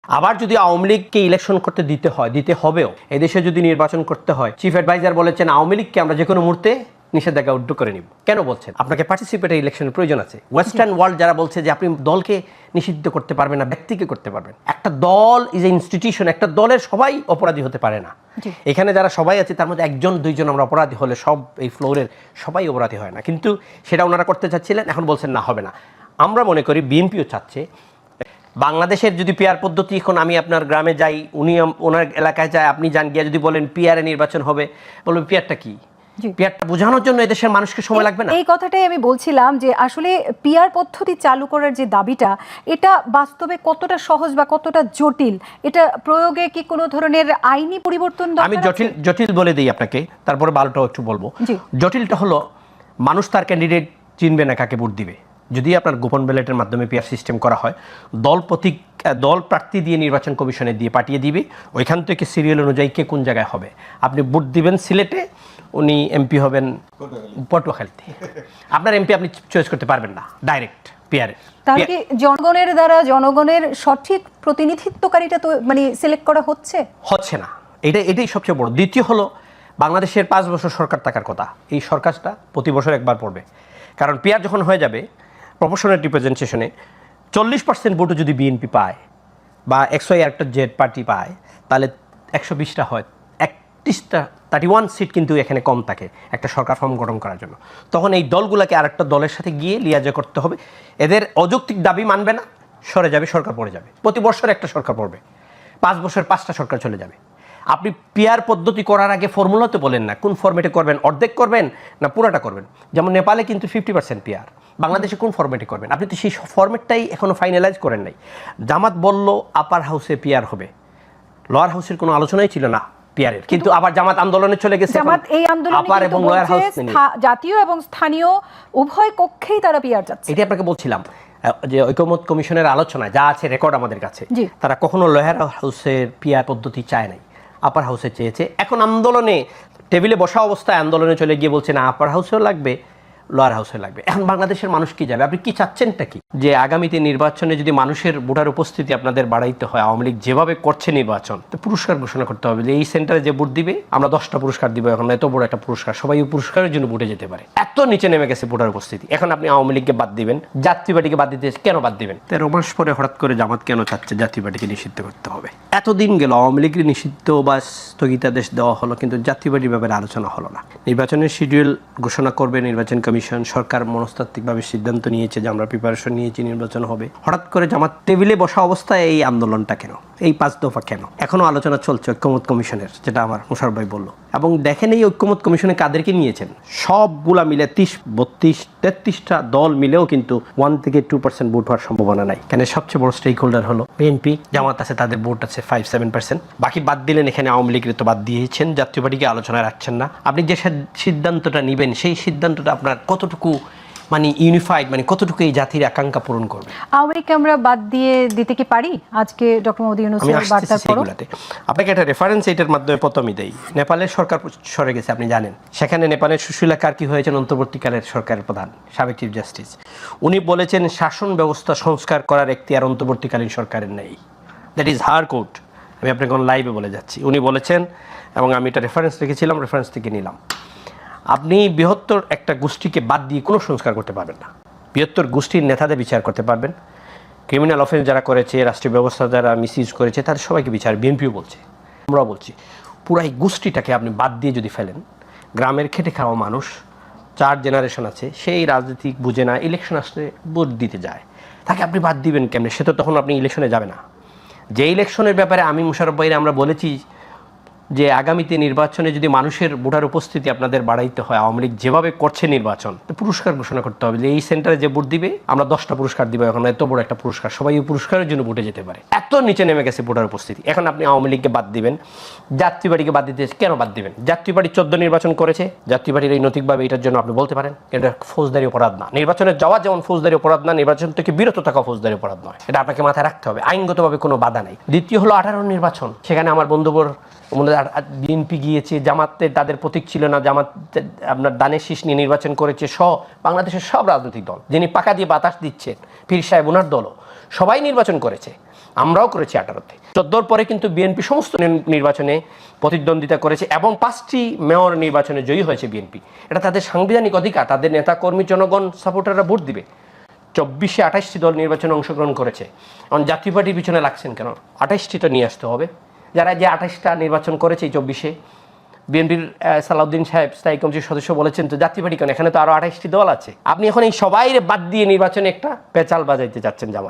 আবার যদি আওয়ামী লীগকে ইলেকশন করতে দিতে হবেও, এদেশে যদি নির্বাচন করতে হয়, চিফ অ্যাডভাইজার বলেছেন আওয়ামী লীগকে আমরা যে কোনো মুহূর্তে নিষেধাজ্ঞা উড্ড করে নিব। কেন বলছেন? আপনাকে পার্টিসিপেটরি ইলেকশনের প্রয়োজন আছে। ওয়েস্টার্ন ওয়ার্ল্ড যারা বলছে যে আপনি দলকে নিষিদ্ধ করতে পারবেন না, ব্যক্তিকে করতে পারবেন। একটা দল ইজ এ ইনস্টিটিউশন, একটা দলের সবাই অপরাধী হতে পারে না। এখানে যারা সবাই আছে তার মধ্যে একজন দুইজন আমরা অপরাধী হলে সব এই ফ্লোরের সবাই অপরাধী হয় না, কিন্তু সেটা ওনারা করতে চাচ্ছিলেন, এখন বলছেন না, হবে না। আমরা মনে করি বিএনপিও চাচ্ছে বাংলাদেশের যদি পিআর পদ্ধতি, এখন আমি আপনার গ্রামে যাই, উনি ওনার এলাকায় যায়, আপনি যান, গিয়ে যদি বলেন পিআরে নির্বাচন হবে, বলবেন পিআরটা কি? পিআরটা বোঝানোর জন্য এদেশের মানুষকে সময় লাগবে না? এই কথাটাই আমি বলছিলাম যে আসলে পিআর পদ্ধতি চালু করার যে দাবিটা, এটা বাস্তবে কতটা সহজ বা কতটা জটিল, এটা প্রয়োগে কি কোনো ধরনের আইনি পরিবর্তন দরকার? আমি জটিল বলে দিই আপনাকে, তারপরে ভালোটাও একটু বলবো। জটিলটা হলো মানুষ তার ক্যান্ডিডেট চিনবে না, কাকে ভোট দিবে। যদি আপনার গোপন ব্যালটের মাধ্যমে পিআর সিস্টেম করা হয়, দল প্রার্থী দিয়ে নির্বাচন কমিশনে দিয়ে পাঠিয়ে দিবে, ওইখান থেকে সিরিয়াল অনুযায়ী কে কোন জায়গায় হবে। আপনি ভোট দিবেন সিলেটে, উনি এমপি হবেন পটুয়াখালীতে। আপনার এমপি আপনি চয়েস করতে পারবেন না ডাইরেক্ট পিআরে। তাহলে কি জনগণের দ্বারা জনগণের সঠিক প্রতিনিধিত্বকারীটা তো মানে সিলেক্ট করা হচ্ছে না। এটাই সবচেয়ে বড়। দ্বিতীয় হলো বাংলাদেশের 5 বছর সরকার থাকার কথা, এই সরকারটা প্রতি বছর একবার পড়বে। কারণ পিআর যখন হয়ে যাবে প্রপোর্শনাল রিপ্রেজেন্টেশনে 40% ভোটও যদি বিএনপি পায় বা XY একটা জেড পার্টি পায়, তাহলে 120টা হয়, 31 সিট কিন্তু এখানে কম থাকে একটা সরকার ফর্ম গঠন করার জন্য। তখন এই দলগুলোকে আরেকটা দলের সাথে গিয়ে লিয়াজা করতে হবে। এদের অযৌক্তিক দাবি মানবে না, সরে যাবে, সরকার পড়ে যাবে। প্রতি বছর একটা সরকার পড়বে, 5 বছর 5টা সরকার চলে যাবে। আপনি পিআর পদ্ধতি করার আগে ফর্মুলাতে বলেন না কোন ফরম্যাটে করবেন, অর্ধেক করবেন না পুরোটা করবেন। যেমন নেপালে কিন্তু 50% পিআর, বাংলাদেশে কোন ফরম্যাটে করবেন? আপনি তো সেই ফরম্যাটটাই এখনও ফাইনালাইজ করেন নাই। জামাত বলল আপার হাউসে পিআর হবে, লোয়ার হাউসের কোনো আলোচনাই ছিল না পিআরের, কিন্তু আবার জামাত আন্দোলনে চলে গেছে। জামাত এই আন্দোলনে আপার এবং লোয়ার হাউস জাতীয় এবং স্থানীয় উভয় কক্ষেই তারা পিআর যাচ্ছে। এটা আপনাকে বলছিলাম যে ঐকমত্য কমিশনের আলোচনায় যা আছে রেকর্ড আমাদের কাছে, তারা কখনো লোয়ার হাউসের পিআর পদ্ধতি চায় নাই, আপার হাউসে চেয়েছে। এখন আন্দোলনে টেবিলে বসা অবস্থায় আন্দোলনে চলে গিয়ে বলছে না আপার হাউসেও লাগবে, লোয়ার হাউসে লাগবে। এখন বাংলাদেশের মানুষ কি যাবে? আপনি কি চাচ্ছেনটা কি? যে আগামীতে নির্বাচনে যদি মানুষের ভোটার উপস্থিতি আপনাদের বাড়াইতে হয়, আওয়ামী লীগ যেভাবে করছে নির্বাচন, তো পুরস্কার ঘোষণা করতে হবে যে এই সেন্টারে যে ভোট দিবে আমরা 10টা পুরস্কার দিব। এখন এত বড় একটা পুরস্কার, সবাই ওই পুরস্কারের জন্য ভোটে যেতে পারে, এত নিচে নেমে গেছে ভোটার উপস্থিতি। এখন আপনি আওয়ামী লীগকে বাদ দিবেন, জাতীয় পার্টিকে বাদ দিতে কেন বাদ দিবেন? 13 মাস পরে হঠাৎ করে জামাত কেন চাচ্ছে জাতীয় পার্টিকে নিষিদ্ধ করতে হবে? এতদিন গেল আওয়ামী লীগের নিষিদ্ধ বা স্থগিতাদেশ দেওয়া হলো, কিন্তু জাতীয় পার্টির ব্যাপারে আলোচনা হলো না। নির্বাচনের শিডিউল ঘোষণা করবে নির্বাচন কমিশন, সরকার মনস্তাত্ত্বিকভাবে সিদ্ধান্ত নিয়েছে যে আমরা প্রিপারেশন নিয়েছি নির্বাচন হবে। হঠাৎ করে জামাত টেবিলে বসা অবস্থায় এই আন্দোলনটা কেন, এই 5 দফা কেন? এখনো আলোচনা চলছে ঐক্যমত কমিশনের, যেটা আমার মোশাররফ ভাই বললো। এবং দেখেন এই ঐক্যমত কমিশনে কাদেরকে নিয়েছেন, সবগুলা মিলে 30, 32, 33টা দল মিলেও কিন্তু 1 থেকে 2% ভোট হওয়ার সম্ভাবনা নাই। কেন? সবচেয়ে বড় স্টেক হোল্ডার হলো বিএনপি, জামাত আছে, তাদের ভোট আছে 5-7%। বাকি বাদ দিলেন, এখানে আওয়ামী লীগের তো বাদ দিয়েছেন, জাতীয় পার্টিকে আলোচনায় রাখছেন না। আপনি যে সিদ্ধান্তটা নেবেন সেই সিদ্ধান্তটা আপনার কতটুকু মানে ইউনিফাইড, মানে কতটুকু এই জাতির আকাঙ্ক্ষা পূরণ করবে? আওয়ামী লীগকে আমরা বাদ দিয়ে দিতে কি পারি আজকে ডক্টর মোহাম্মদ ইউনূসের বার্তার পর? আপনাকে একটা রেফারেন্স এটার মাধ্যমে প্রথমই দেই। নেপালের সরকার সরে গেছে, আপনি জানেন। সেখানে নেপালের সুশীলা কার্কি হয়েছেন অন্তর্বর্তীকালের সরকারের প্রধান, সাবেক চিফ জাস্টিস। উনি বলেছেন শাসন ব্যবস্থা সংস্কার করার এখতিয়ার অন্তর্বর্তীকালীন সরকারের নেই। That is her quote. আমি আপনাকে লাইভে বলে যাচ্ছি, উনি বলেছেন, এবং আমি এটা রেফারেন্স রেখেছিলাম, রেফারেন্স থেকে নিলাম। আপনি বৃহত্তর একটা গোষ্ঠীকে বাদ দিয়ে কোনো সংস্কার করতে পারবেন না। বৃহত্তর গোষ্ঠীর নেতাদের বিচার করতে পারবেন, ক্রিমিনাল অফেন্স যারা করেছে, রাষ্ট্রীয় ব্যবস্থা যারা মিসইউজ করেছে, তাদের সবাইকে বিচার। বিএনপিও বলছে, আমরাও বলছি, পুরো এই গোষ্ঠীটাকে আপনি বাদ দিয়ে যদি ফেলেন, গ্রামের খেটে খাওয়া মানুষ 4 জেনারেশন আছে, সেই রাজনীতি বুঝে না, ইলেকশন আসলে ভোট দিতে যায়, তাকে আপনি বাদ দিবেন কেমনে? সে তো তখন আপনি ইলেকশনে যাবে না। যে ইলেকশনের ব্যাপারে আমি মোশাররফ ভাইরে আমরা বলেছি যে আগামীতে নির্বাচনে যদি মানুষের ভোটার উপস্থিতি আপনাদের বাড়াইতে হয়, আওয়ামী লীগ যেভাবে করছে নির্বাচন, পুরস্কার ঘোষণা করতে হবে যে এই সেন্টারে যে ভোট দিবে আমরা 10টা পুরস্কার দিব। এখন এত বড় একটা পুরস্কার, সবাই ওই পুরস্কারের জন্য ভোটে যেতে পারে, এত নিচে নেমে গেছে ভোটার উপস্থিতি। এখন আপনি আওয়ামী লীগকে বাদ দিবেন, জাতীয় পার্টিকে বাদ দিতে কেন বাদ দিবেন? জাতীয় পার্টি 14 নির্বাচন করেছে, জাতীয় পার্টির এই নৈতিকভাবে এটার জন্য আপনি বলতে পারেন এটা ফৌজদারি অপরাধ না। নির্বাচনে যাওয়া যেমন ফৌজদারি অপরাধ না, নির্বাচন থেকে বিরত থাকা ফৌজদারি অপরাধ নয়, এটা আপনাকে মাথায় রাখতে হবে। আইনগতভাবে কোনো বাধা নেই। দ্বিতীয় হলো 18 নির্বাচন, সেখানে আমার বন্ধুবর বিএনপি গিয়েছে, জামাতের তাদের প্রতীক ছিল না, জামাত আপনার দানের শীষ নিয়ে নির্বাচন করেছে। বাংলাদেশের সব রাজনৈতিক দল, যিনি পাকা দিয়ে বাতাস দিচ্ছেন পীর সাহেব ওনার দলও, সবাই নির্বাচন করেছে, আমরাও করেছি 18-তে। 14-র পরে কিন্তু বিএনপি সমস্ত নির্বাচনে প্রতিদ্বন্দ্বিতা করেছে এবং 5টি মেয়র নির্বাচনে জয়ী হয়েছে বিএনপি। এটা তাদের সাংবিধানিক অধিকার, তাদের নেতা কর্মী জনগণ সাপোর্টাররা ভোট দিবে। 24-এ 28টি দল নির্বাচনে অংশগ্রহণ করেছে। এখন জাতীয় পার্টির পিছনে লাগছেন কেন? 28টি তো নিয়ে আসতে হবে। যারা যে 28টা নির্বাচন করেছে এই 24-এ, বিএনপির সালাউদ্দিন সাহেব স্থায়ী কমিটির সদস্য বলেছেন তো জাতীয় পার্টি কেন, এখানে তো আরও 28টি দল আছে। আপনি এখন এই সবাই বাদ দিয়ে নির্বাচনে একটা পেঁচাল বাজাইতে যাচ্ছেন জামাত।